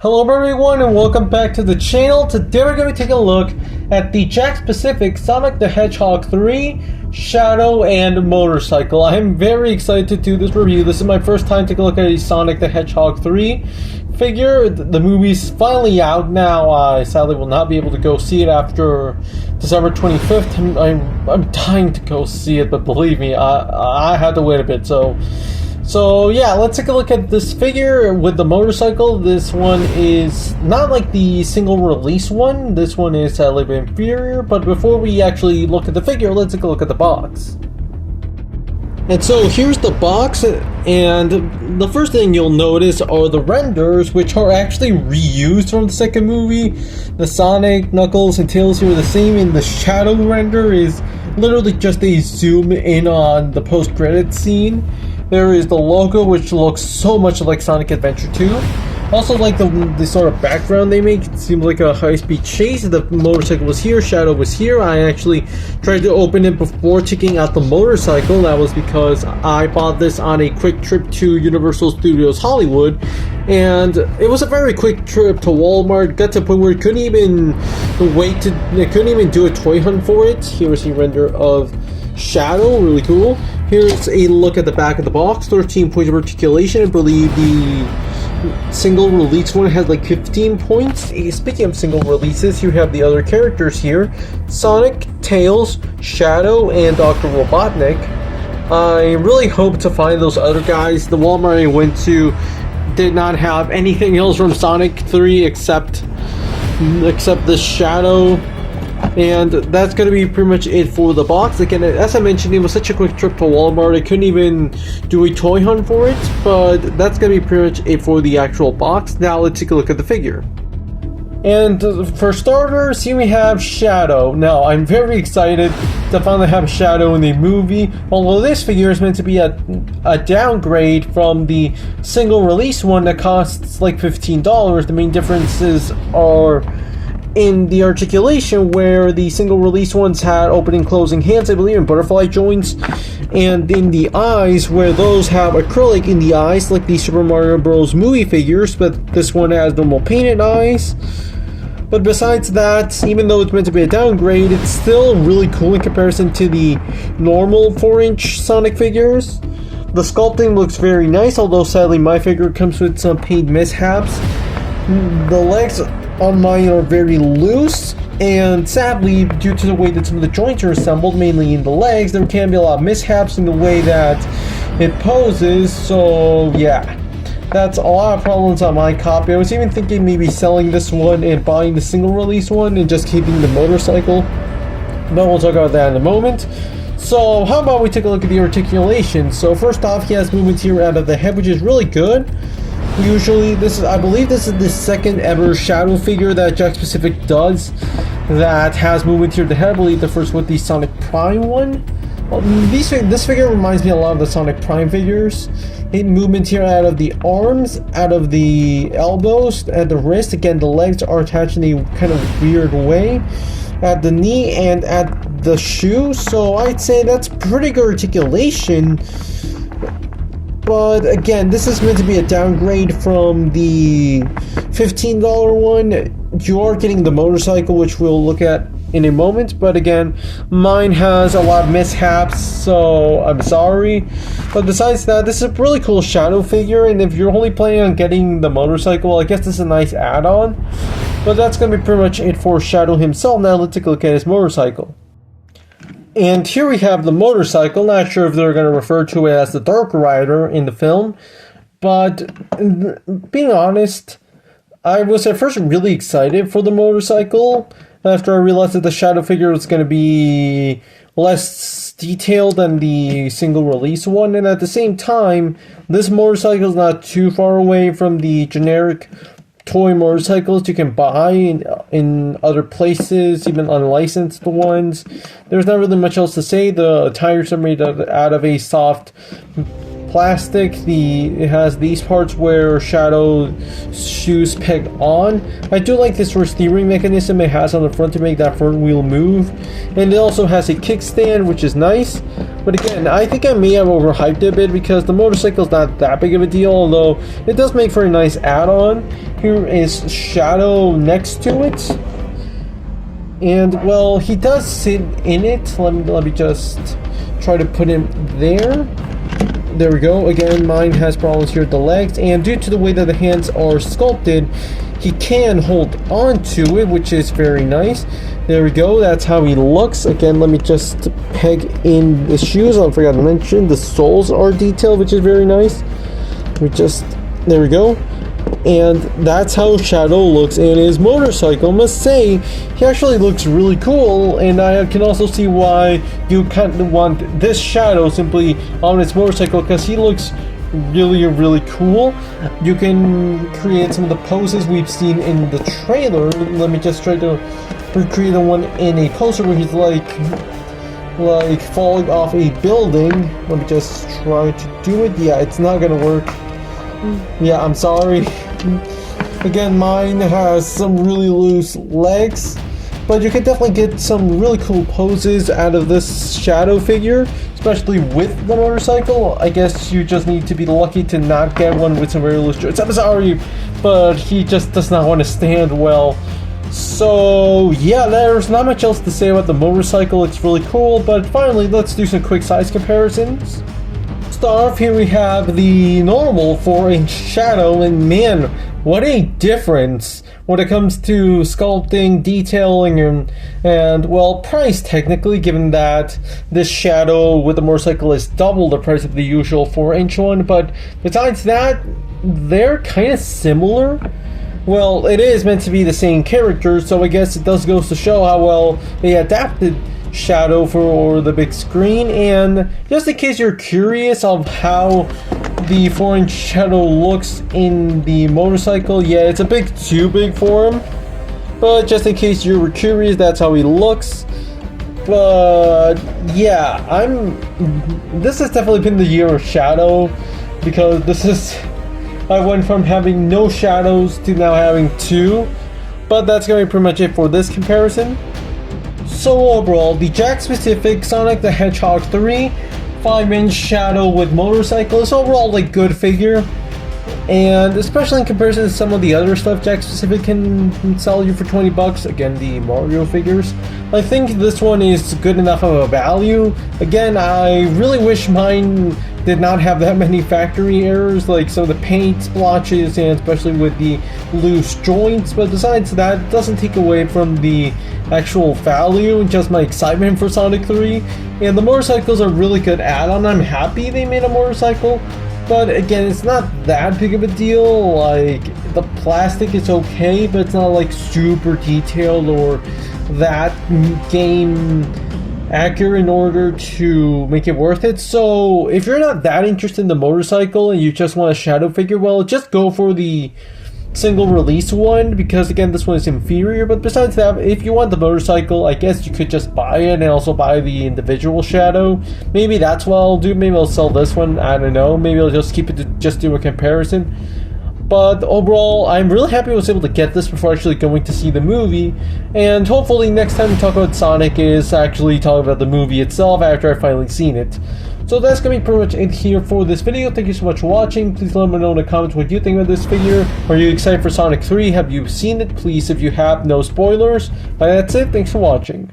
Hello everyone and welcome back to the channel. Today we're going to be taking a look at the Jakks Pacífic Sonic the Hedgehog 3 Shadow and Motorcycle. I'm very excited to do this review. This is my first time taking a look at a Sonic the Hedgehog 3 figure. The movie's finally out now. I sadly will not be able to go see it after December 25th. I'm dying to go see it, but believe me, I had to wait a bit. So yeah, let's take a look at this figure with the motorcycle. This one is not like the single release one. This one is a little bit inferior, but before we actually look at the figure, let's take a look at the box. And so here's the box, and the first thing you'll notice are the renders, which are actually reused from the second movie. The Sonic, Knuckles, and Tails here are the same, and the shadow render is literally just a zoom in on the post-credits scene. There is the logo, which looks so much like Sonic Adventure 2. Also like the sort of background they make. It seems like a high-speed chase. The motorcycle was here, Shadow was here. I actually tried to open it before checking out the motorcycle. That was because I bought this on a quick trip to Universal Studios Hollywood. And it was a very quick trip to Walmart. Got to the point where it couldn't even do a toy hunt for it. Here's a render of Shadow, really cool. Here's a look at the back of the box. 13 points of articulation. I believe the single release one has like 15 points. Speaking of single releases, you have the other characters here: Sonic, Tails, Shadow, and Dr. Robotnik. I really hope to find those other guys. The Walmart I went to did not have anything else from Sonic 3 except this Shadow. And that's going to be pretty much it for the box. Again, as I mentioned, it was such a quick trip to Walmart, I couldn't even do a toy hunt for it, but that's going to be pretty much it for the actual box. Now let's take a look at the figure. And for starters, here we have Shadow. Now, I'm very excited to finally have Shadow in the movie. Although this figure is meant to be a downgrade from the single release one that costs like $15. The main differences are in the articulation, where the single release ones had opening closing hands, I believe, and butterfly joints, and in the eyes, where those have acrylic in the eyes like the Super Mario Bros. Movie figures, but this one has normal painted eyes. But besides that, even though it's meant to be a downgrade, it's still really cool in comparison to the normal 4-inch Sonic figures. The sculpting looks very nice, although sadly my figure comes with some paint mishaps. The legs on mine are very loose, and sadly, due to the way that some of the joints are assembled, mainly in the legs, there can be a lot of mishaps in the way that it poses. So yeah, that's a lot of problems on my copy. I was even thinking maybe selling this one and buying the single release one and just keeping the motorcycle, but we'll talk about that in a moment. So how about we take a look at the articulation? So first off, he has movement here out of the head, which is really good. Usually, I believe this is the second ever Shadow figure that Jakks Pacífic does that has movement here at the head. I believe the first with the Sonic Prime one. Well, this figure reminds me a lot of the Sonic Prime figures. Movement here out of the arms, out of the elbows, at the wrist. Again, the legs are attached in a kind of weird way at the knee and at the shoe. So I'd say that's pretty good articulation. But again, this is meant to be a downgrade from the $15 one. You are getting the motorcycle, which we'll look at in a moment. But again, mine has a lot of mishaps, so I'm sorry. But besides that, this is a really cool Shadow figure. And if you're only planning on getting the motorcycle, I guess this is a nice add-on. But that's going to be pretty much it for Shadow himself. Now let's take a look at his motorcycle. And here we have the motorcycle. Not sure if they're going to refer to it as the Dark Rider in the film, but being honest, I was at first really excited for the motorcycle after I realized that the Shadow figure was going to be less detailed than the single release one, and at the same time, this motorcycle is not too far away from the generic toy motorcycles you can buy in other places, even unlicensed ones. There's not really much else to say. The tires are made out of a soft plastic. It has these parts where Shadow's shoes peg on. I do like this steering mechanism it has on the front to make that front wheel move, and it also has a kickstand, which is nice. But again, I think I may have overhyped it a bit because the motorcycle's not that big of a deal, although it does make for a nice add-on. Here is Shadow next to it. And, well, he does sit in it. Let me just try to put him there. There we go. Again, mine has problems here with the legs. And due to the way that the hands are sculpted, he can hold on to it, which is very nice. There we go. That's how he looks. Again, let me just peg in the shoes. I forgot to mention the soles are detailed, which is very nice. There we go. And that's how Shadow looks in his motorcycle. I must say, he actually looks really cool, and I can also see why you kind of want this Shadow simply on his motorcycle, because he looks really, really cool. You can create some of the poses we've seen in the trailer. Let me just try to recreate the one in a poster where he's like falling off a building. Let me just try to do it. Yeah, it's not gonna work. Yeah, I'm sorry. Again, mine has some really loose legs, but you can definitely get some really cool poses out of this Shadow figure, especially with the motorcycle. I guess you just need to be lucky to not get one with some very loose joints. I'm sorry, but he just does not want to stand well. So yeah, there's not much else to say about the motorcycle. It's really cool, but finally, let's do some quick size comparisons. Start off, here we have the normal 4-inch Shadow, and man, what a difference when it comes to sculpting, detailing, and well, price technically, given that this Shadow with the motorcycle is double the price of the usual 4-inch one. But besides that, they're kind of similar. Well, it is meant to be the same character, so I guess it does go to show how well they adapted Shadow for the big screen. And just in case you're curious of how the 4-inch Shadow looks in the motorcycle, yeah, it's a bit too big for him, but just in case you were curious, that's how he looks. But yeah, this has definitely been the year of Shadow, because I went from having no Shadows to now having 2. But that's going to be pretty much it for this comparison. So overall, the Jakks Pacífic Sonic the Hedgehog 3 5-inch Shadow with motorcycle is overall a good figure, and especially in comparison to some of the other stuff Jakks Pacífic can sell you for 20 bucks, again the Mario figures, I think this one is good enough of a value. Again, I really wish mine did not have that many factory errors, like some of the paint splotches and especially with the loose joints, but besides that, it doesn't take away from the actual value and just my excitement for Sonic 3. And the motorcycles are really good add-on. I'm happy they made a motorcycle, but again, it's not that big of a deal. Like, the plastic is okay, but it's not like super detailed or that game accurate in order to make it worth it. So if you're not that interested in the motorcycle and you just want a Shadow figure, well, just go for the single release one, because again, this one is inferior. But besides that, if you want the motorcycle, I guess you could just buy it and also buy the individual Shadow. Maybe that's what I'll do. Maybe I'll sell this one, I don't know. Maybe I'll just keep it to just do a comparison. But overall, I'm really happy I was able to get this before actually going to see the movie. And hopefully next time we talk about Sonic is actually talk about the movie itself after I've finally seen it. So that's going to be pretty much it here for this video. Thank you so much for watching. Please let me know in the comments what you think about this figure. Are you excited for Sonic 3? Have you seen it? Please, if you have, no spoilers. But that's it. Thanks for watching.